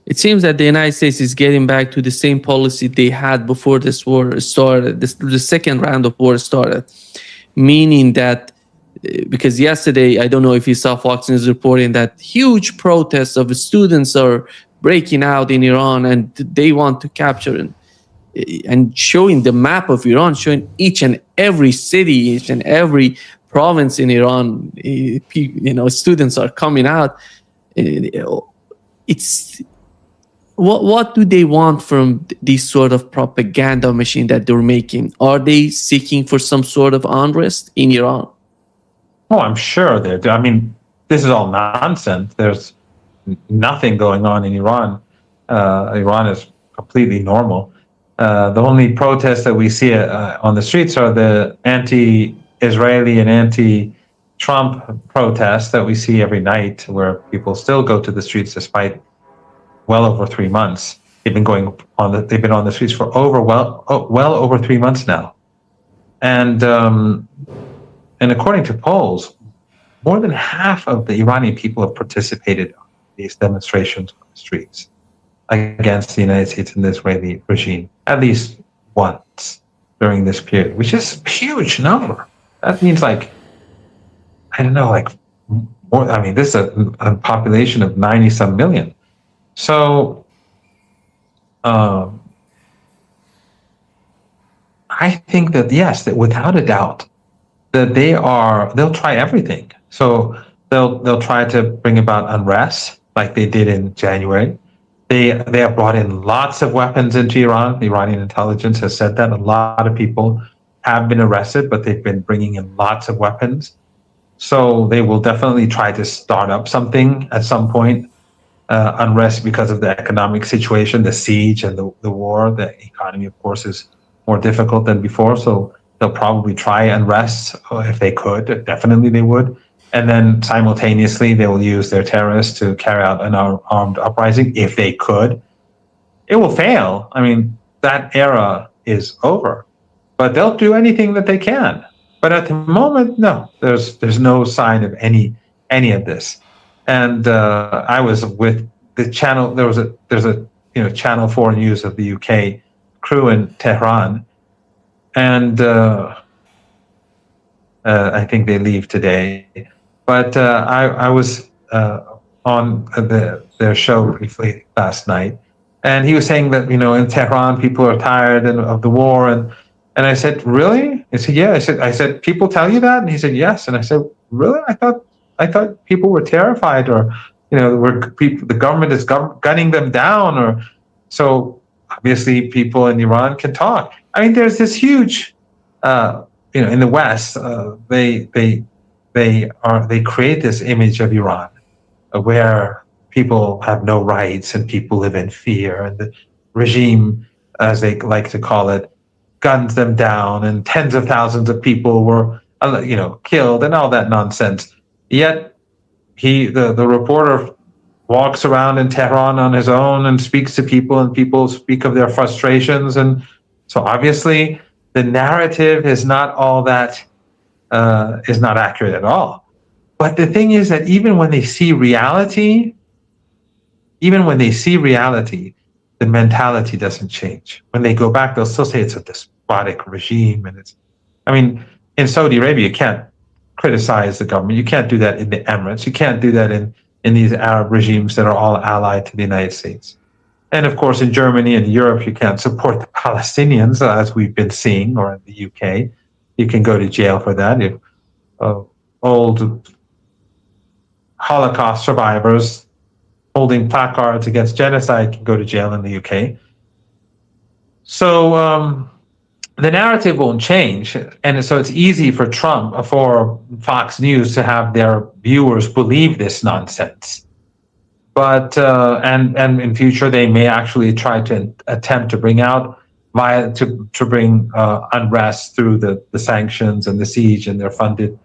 It seems that the United States is getting back to the same policy they had before this war started, the second round of war started, meaning that because yesterday, I don't know if you saw Fox News reporting that huge protests of students are breaking out in Iran and they want to capture and showing the map of Iran, showing each and every city, each and every province in Iran, students are coming out. It's what do they want from this sort of propaganda machine that they're making? Are they seeking for some sort of unrest in Iran? Oh, I'm sure they're. I mean, this is all nonsense. There's nothing going on in Iran. Iran is completely normal. The only protests that we see on the streets are the anti-Israeli and anti-Trump protests that we see every night, where people still go to the streets despite well over 3 months. They've been They've been on the streets for well over 3 months now, and according to polls, more than half of the Iranian people have participated in these demonstrations on the streets against the United States and the Israeli regime, at least once during this period, which is a huge number. That means I don't know, more. I mean, this is a population of 90-some million. So, I think that yes, that without a doubt, that they'll try everything. So they'll try to bring about unrest like they did in January. They have brought in lots of weapons into Iran. The Iranian intelligence has said that a lot of people have been arrested, but they've been bringing in lots of weapons. So they will definitely try to start up something at some point. Unrest because of the economic situation, the siege and the war. The economy, of course, is more difficult than before. So they'll probably try unrest if they could. Definitely they would. And then simultaneously, they will use their terrorists to carry out an armed uprising if they could. It will fail. I mean, that era is over. But they'll do anything that they can. But at the moment, no, there's no sign of any of this. And I was with the channel. There's a Channel 4 News of the UK crew in Tehran, and I think they leave today. But I was on their show briefly last night, and he was saying that in Tehran people are tired of the war, and I said, really? He said, yeah. I said people tell you that, and he said yes, and I said, really? I thought people were terrified, or the government is gunning them down, or so. Obviously, people in Iran can talk. I mean, there's this huge, in the West, they create this image of Iran, where people have no rights and people live in fear, and the regime, as they like to call it, guns them down, and tens of thousands of people were, killed, and all that nonsense. Yet, the reporter walks around in Tehran on his own and speaks to people, and people speak of their frustrations. And so obviously the narrative is not all that, is not accurate at all. But the thing is that even when they see reality, the mentality doesn't change. When they go back, they'll still say it's a despotic regime. And in Saudi Arabia, you can't criticize the government. You can't do that in the Emirates. You can't do that in these Arab regimes that are all allied to the United States. And of course, in Germany and Europe, you can't support the Palestinians, as we've been seeing, or in the UK. You can go to jail for that. If old Holocaust survivors holding placards against genocide can go to jail in the UK. So the narrative won't change. And so it's easy for Fox News to have their viewers believe this nonsense. But and in future they may actually try to attempt to bring out unrest through the sanctions and the siege, and they're funded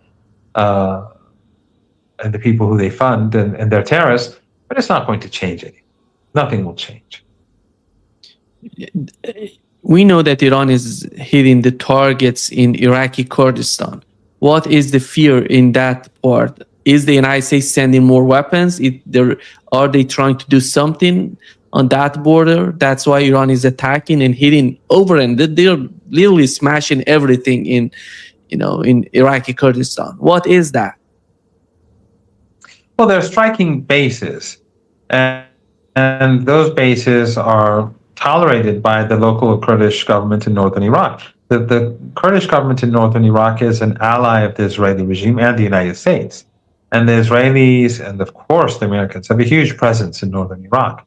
and the people who they fund and they're terrorists. But it's not going to change anything. Nothing will change. We know that Iran is hitting the targets in Iraqi Kurdistan. What is the fear in that part is the United States sending more weapons? Are they trying to do something on that border? That's why Iran is attacking and hitting over, and they're literally smashing everything in, in Iraqi Kurdistan. What is that? Well, they're striking bases, and those bases are tolerated by the local Kurdish government in northern Iraq. The Kurdish government in northern Iraq is an ally of the Israeli regime and the United States. And the Israelis and, of course, the Americans have a huge presence in northern Iraq.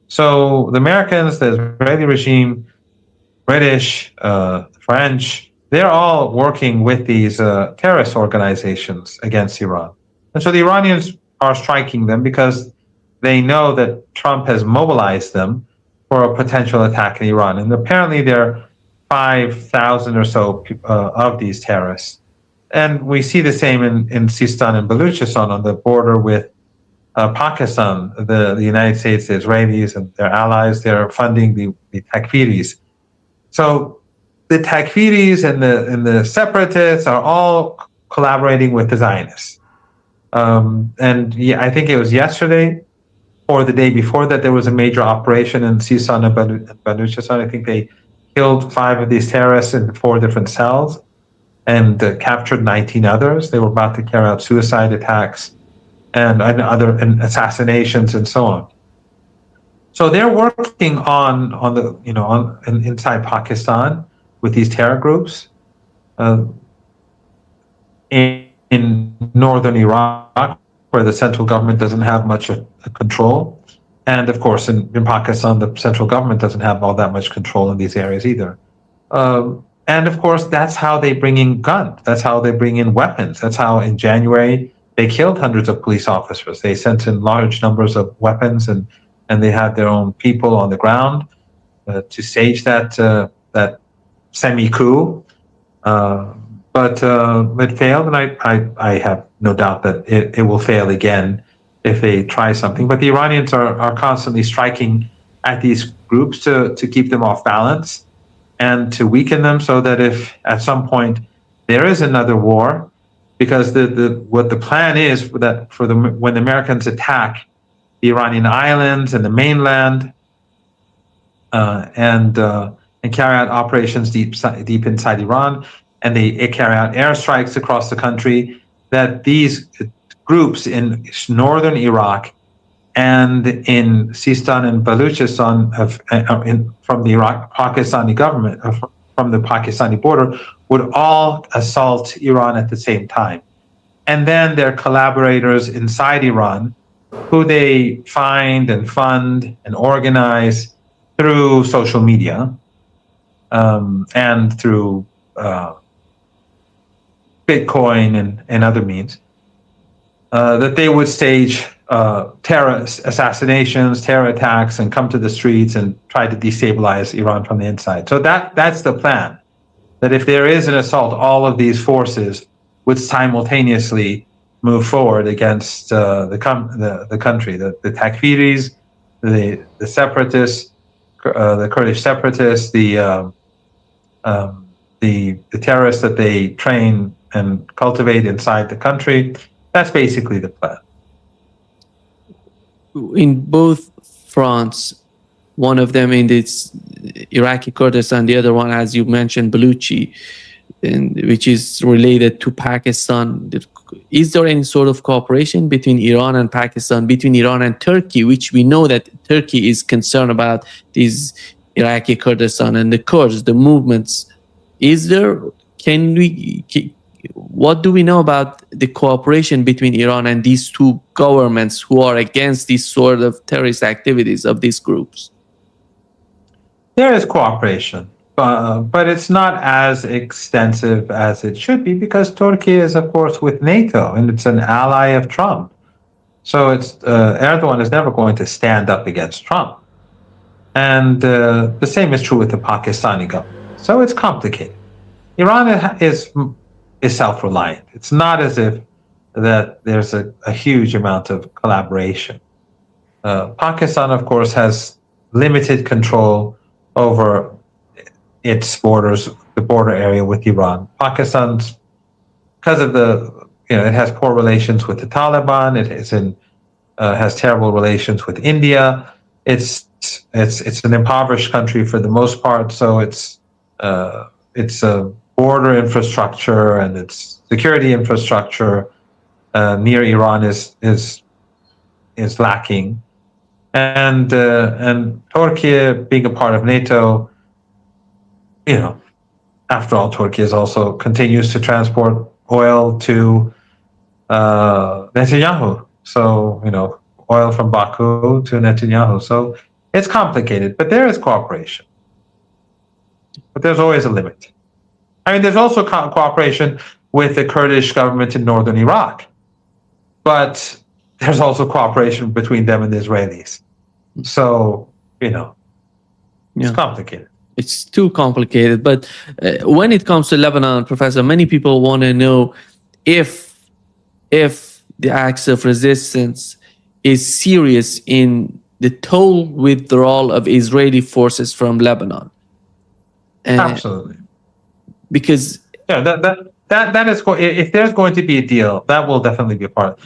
So the Americans, the Israeli regime, British, French, they're all working with these terrorist organizations against Iran. And so the Iranians are striking them because they know that Trump has mobilized them for a potential attack in Iran. And apparently there are 5,000 or so of these terrorists. And we see the same in Sistan and Baluchistan on the border with Pakistan. The United States, the Israelis, and their allies, they're funding the Takfiris. So the Takfiris and the separatists are all collaborating with the Zionists. And yeah, I think it was yesterday or the day before that there was a major operation in Sistan and Baluchistan. I think they killed 5 of these terrorists in 4 different cells and captured 19 others. They were about to carry out suicide attacks and other assassinations and so on. So they're working on the inside Pakistan with these terror groups in northern Iraq, where the central government doesn't have much control, and of course in Pakistan the central government doesn't have all that much control in these areas either. And of course that's how they bring in guns. That's how they bring in weapons. That's how in January they killed hundreds of police officers. They sent in large numbers of weapons and they had their own people on the ground to stage that semi-coup. But it failed, and I have no doubt that it will fail again if they try something. But the Iranians are constantly striking at these groups to keep them off balance and to weaken them, so that if at some point there is another war, because what the plan is that when the Americans attack the Iranian islands and the mainland and carry out operations deep inside Iran, and they carry out airstrikes across the country, that these groups in northern Iraq and in Sistan and Baluchistan from the Pakistani government, from the Pakistani border, would all assault Iran at the same time. And then their collaborators inside Iran, who they find and fund and organize through social media and through Bitcoin and other means, that they would stage terror assassinations, terror attacks, and come to the streets and try to destabilize Iran from the inside. So that's the plan. That if there is an assault, all of these forces would simultaneously move forward against the country. The Takfiris, the separatists, the Kurdish separatists, the terrorists that they train and cultivate inside the country. That's basically the plan. In both fronts, one of them in this Iraqi Kurdistan, the other one, as you mentioned, Baluchi, which is related to Pakistan. Is there any sort of cooperation between Iran and Pakistan, between Iran and Turkey, which we know that Turkey is concerned about these Iraqi Kurdistan and the Kurds, the movements? Is there, what do we know about the cooperation between Iran and these two governments who are against these sort of terrorist activities of these groups? There is cooperation, but it's not as extensive as it should be, because Turkey is, of course, with NATO, and it's an ally of Trump. So Erdogan is never going to stand up against Trump. And the same is true with the Pakistani government. So it's complicated. Iran is self-reliant. It's not as if that there's a huge amount of collaboration. Pakistan, of course, has limited control over its borders, the border area with Iran. Pakistan's, because of the it has poor relations with the Taliban. It is has terrible relations with India. It's an impoverished country for the most part. So its a border infrastructure and its security infrastructure near Iran is lacking. And Turkey being a part of NATO, after all, Turkey is also continues to transport oil to Netanyahu. So oil from Baku to Netanyahu. So it's complicated, but there is cooperation. But there's always a limit. I mean, there's also cooperation with the Kurdish government in northern Iraq, but there's also cooperation between them and the Israelis. So, it's complicated. It's too complicated. But when it comes to Lebanon, Professor, many people want to know if the acts of resistance is serious in the total withdrawal of Israeli forces from Lebanon. Absolutely. Because that is, if there's going to be a deal, that will definitely be a part.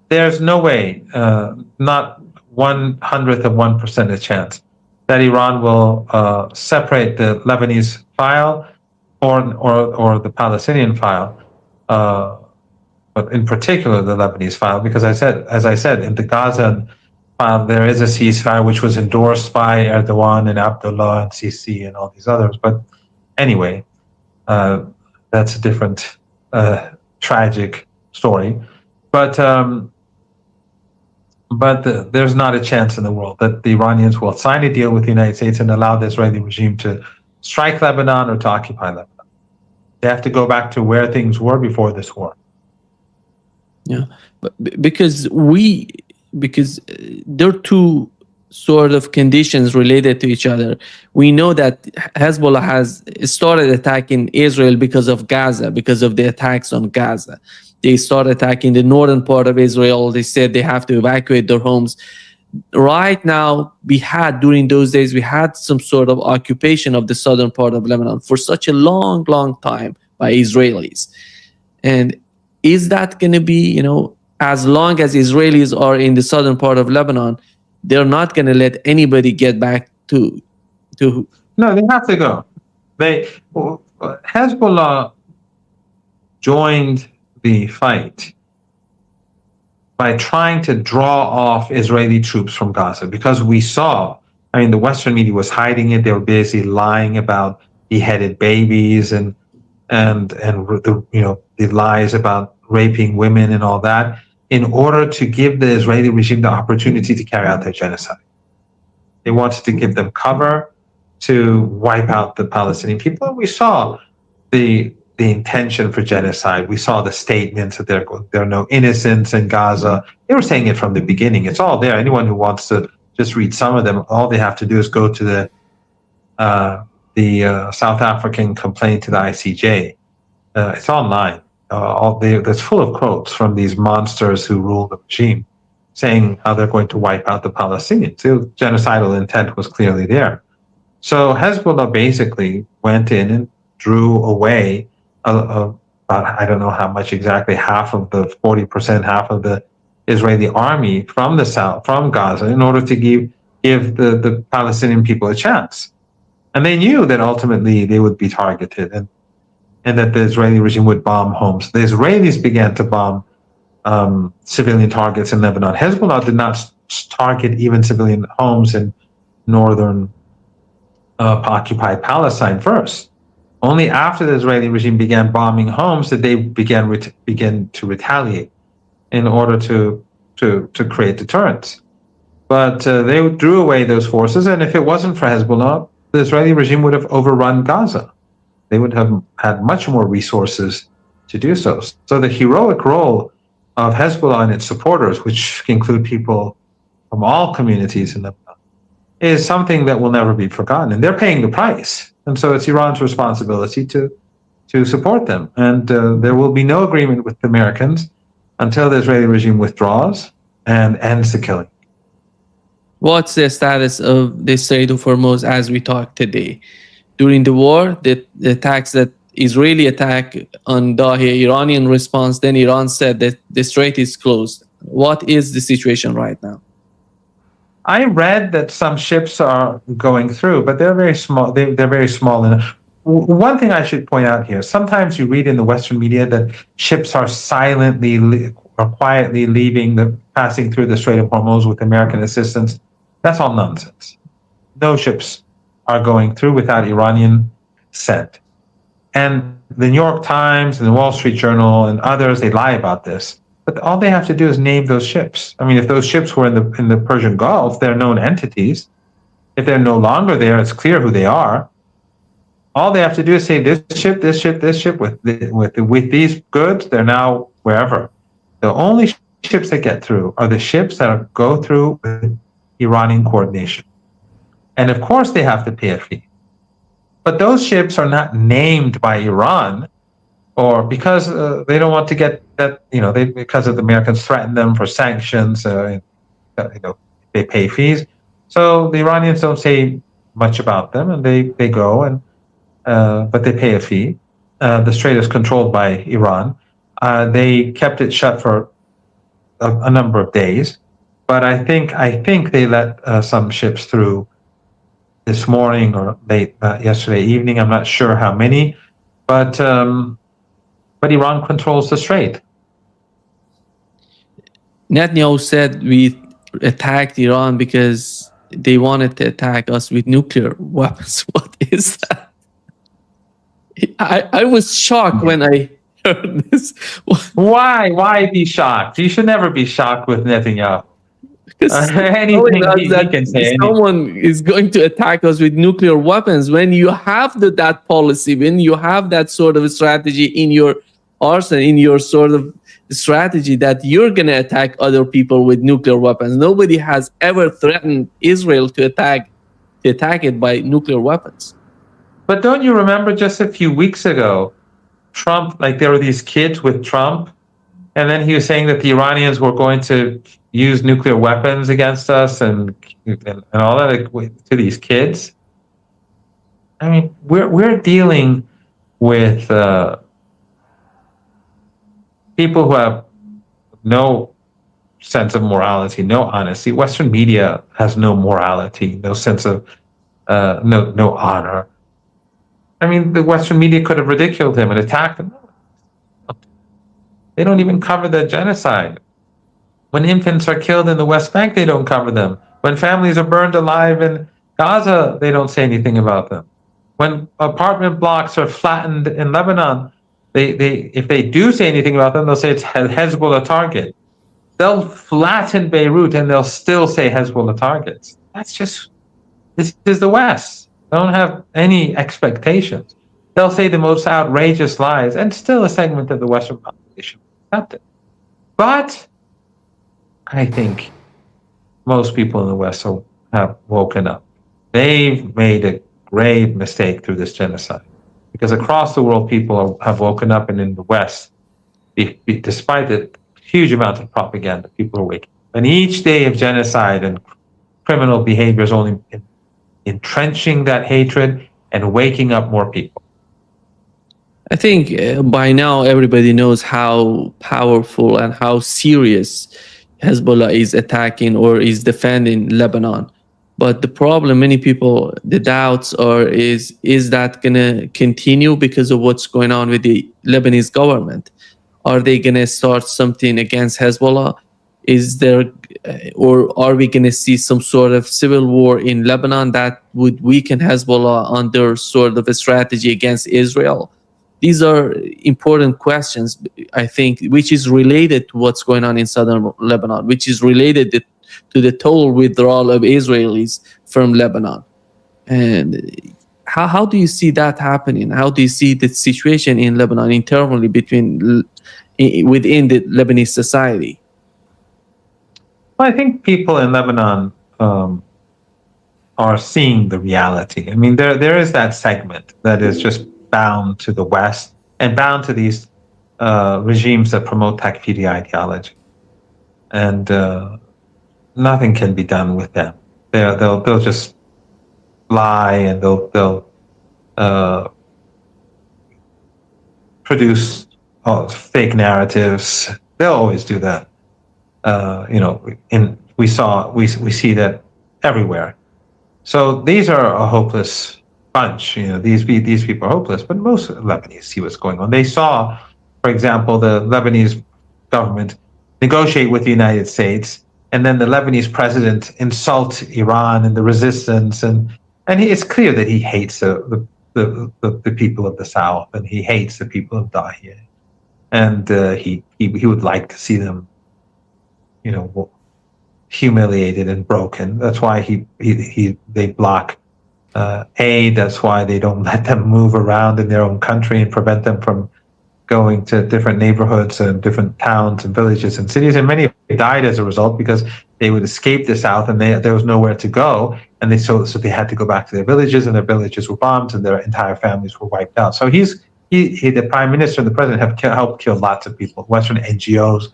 There's no way, not 0.01% a chance that Iran will separate the Lebanese file or the Palestinian file, but in particular the Lebanese file, because as I said, in the Gaza file there is a ceasefire which was endorsed by Erdogan and Abdullah and Sisi and all these others. But anyway, that's a different tragic story. But there's not a chance in the world that the Iranians will sign a deal with the United States and allow the Israeli regime to strike Lebanon or to occupy Lebanon. They have to go back to where things were before this war. Yeah, but because there are two sort of conditions related to each other. We know that Hezbollah has started attacking Israel because of Gaza, because of the attacks on Gaza. They started attacking the northern part of Israel. They said they have to evacuate their homes. Right now, during those days, we had some sort of occupation of the southern part of Lebanon for such a long, long time by Israelis. And is that going to be, as long as Israelis are in the southern part of Lebanon, they're not going to let anybody get back to. No, they have to go. Hezbollah joined the fight by trying to draw off Israeli troops from Gaza, because we saw, the Western media was hiding it. They were busy lying about beheaded babies and the lies about raping women and all that, in order to give the Israeli regime the opportunity to carry out their genocide. They wanted to give them cover to wipe out the Palestinian people. And we saw the intention for genocide. We saw the statements that there are no innocents in Gaza. They were saying it from the beginning. It's all there. Anyone who wants to just read some of them, all they have to do is go to the South African complaint to the ICJ. It's online. That's full of quotes from these monsters who rule the regime, saying how they're going to wipe out the Palestinians. The genocidal intent was clearly there. So Hezbollah basically went in and drew away about, I don't know how much exactly, half of the 40%, half of the Israeli army from the south, from Gaza, in order to give the Palestinian people a chance. And they knew that ultimately they would be targeted and that the Israeli regime would bomb homes. The Israelis began to bomb civilian targets in Lebanon. Hezbollah did not target even civilian homes in northern occupied Palestine first. Only after the Israeli regime began bombing homes did they begin to retaliate in order to create deterrence. But they drew away those forces, and if it wasn't for Hezbollah, the Israeli regime would have overrun Gaza. They would have had much more resources to do so. So the heroic role of Hezbollah and its supporters, which include people from all communities in Lebanon, is something that will never be forgotten. And they're paying the price. And so it's Iran's responsibility to support them. And there will be no agreement with the Americans until the Israeli regime withdraws and ends the killing. What's the status of the Strait of Hormuz as we talk today? During the war, the attacks that Israeli attack on Dahi, Iranian response, then Iran said that the strait is closed. What is the situation right now? I read that some ships are going through, but they're very small. They're very small. And one thing I should point out here: sometimes you read in the Western media that ships are or quietly leaving passing through the Strait of Hormuz with American assistance. That's all nonsense. No ships are going through without Iranian consent. And the New York Times and the Wall Street Journal and others, they lie about this. But all they have to do is name those ships. I mean, if those ships were in the Persian Gulf, they're known entities. If they're no longer there, it's clear who they are. All they have to do is say this ship, this ship, this ship with these goods. They're now wherever. The only ships that get through are the ships that go through with Iranian coordination, and of course they have to pay a fee. But those ships are not named by Iran, or because they don't want to get that, because of the Americans threaten them for sanctions, they pay fees. So the Iranians don't say much about them, and they go, but they pay a fee. The strait is controlled by Iran. They kept it shut for a number of days, but I think they let some ships through this morning or late yesterday evening. I'm not sure how many, but Iran controls the strait. Netanyahu said we attacked Iran because they wanted to attack us with nuclear weapons. What is that? I was shocked when I heard this. Why be shocked? You should never be shocked with Netanyahu. Anything he can say. Someone is going to attack us with nuclear weapons. When you have that policy, when you have that sort of strategy in your arsenal, in your sort of strategy that you're going to attack other people with nuclear weapons. Nobody has ever threatened Israel to attack it by nuclear weapons. But don't you remember just a few weeks ago, Trump, like there were these kids with Trump, and then he was saying that the Iranians were going to use nuclear weapons against us and all that, like, to these kids. I mean, we're dealing with people who have no sense of morality, no honesty. Western media has no morality, no sense of no honor. I mean, the Western media could have ridiculed him and attacked him. They don't even cover the genocide. When infants are killed in the West Bank, they don't cover them. When families are burned alive in Gaza, they don't say anything about them. When apartment blocks are flattened in Lebanon, if they do say anything about them, they'll say it's Hezbollah target. They'll flatten Beirut and they'll still say Hezbollah targets. This is the West. They don't have any expectations. They'll say the most outrageous lies, and still a segment of the Western population will accept it. But I think most people in the West have woken up. They've made a grave mistake through this genocide, because across the world, people have woken up, and in the West, despite the huge amount of propaganda, people are waking up. And each day of genocide and criminal behavior is only entrenching that hatred and waking up more people. I think by now everybody knows how powerful and how serious Hezbollah is attacking or is defending Lebanon. But the problem, many people, the doubts are, is that going to continue because of what's going on with the Lebanese government? Are they going to start something against Hezbollah? Is there, or are we going to see some sort of civil war in Lebanon that would weaken Hezbollah under sort of a strategy against Israel? These are important questions, I think, which is related to what's going on in southern Lebanon, which is related to the total withdrawal of Israelis from Lebanon. And how do you see that happening? How do you see the situation in Lebanon internally within the Lebanese society? Well, I think people in Lebanon are seeing the reality. I mean, there is that segment that is just bound to the West and bound to these regimes that promote Takfiri ideology, and nothing can be done with them. They'll just lie, and they'll produce fake narratives. They'll always do that. We see that everywhere. So these are a hopeless bunch. These people are hopeless, but most Lebanese see what's going on. They saw, for example, the Lebanese government negotiate with the United States, and then the Lebanese president insult Iran and the resistance, and it's clear that he hates the people of the South, and he hates the people of Dahieh, and he would like to see them, humiliated and broken. That's why they block aid. That's why they don't let them move around in their own country and prevent them from going to different neighborhoods and different towns and villages and cities. And many died as a result because they would escape the South and there was nowhere to go. And so they had to go back to their villages, and their villages were bombed and their entire families were wiped out. So the prime minister and the president have helped kill lots of people. Western NGOs,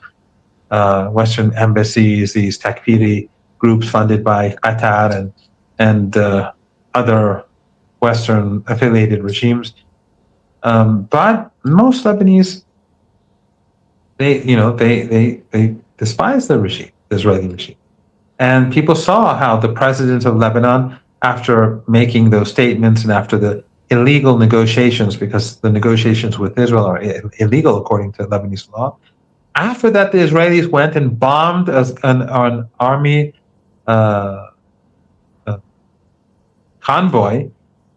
Western embassies, these takfiri groups funded by Qatar and other Western affiliated regimes. But most Lebanese, they despise the regime, the Israeli regime. And people saw how the president of Lebanon, after making those statements and after the illegal negotiations, because the negotiations with Israel are illegal according to Lebanese law, after that, the Israelis went and bombed an army convoy,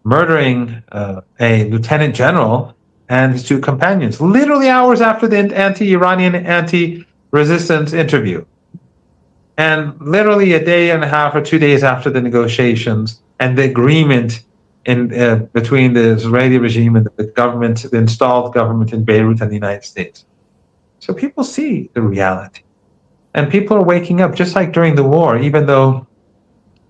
murdering a lieutenant general and his two companions, literally hours after the anti-Iranian, anti-resistance interview. And literally a day and a half or 2 days after the negotiations and the agreement between the Israeli regime and the government, the installed government in Beirut and the United States. So people see the reality. And people are waking up, just like during the war, even though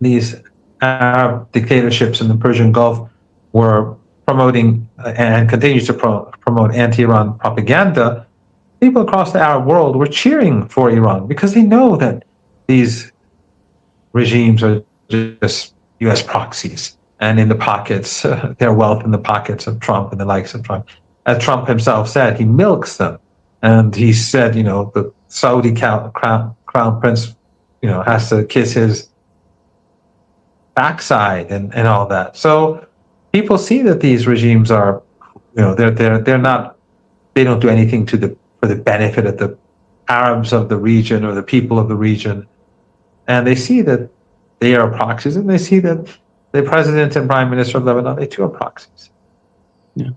these Arab dictatorships in the Persian Gulf were promoting and continue to promote anti-Iran propaganda, people across the Arab world were cheering for Iran because they know that these regimes are just US proxies and in the pockets, their wealth in the pockets of Trump and the likes of Trump. As Trump himself said, he milks them. And he said, the Saudi crown prince, has to kiss his backside and all that. So people see that these regimes are, they're not, they don't do anything for the benefit of the Arabs of the region or the people of the region. And they see that they are proxies, and they see that the president and prime minister of Lebanon, they too are proxies. Yeah.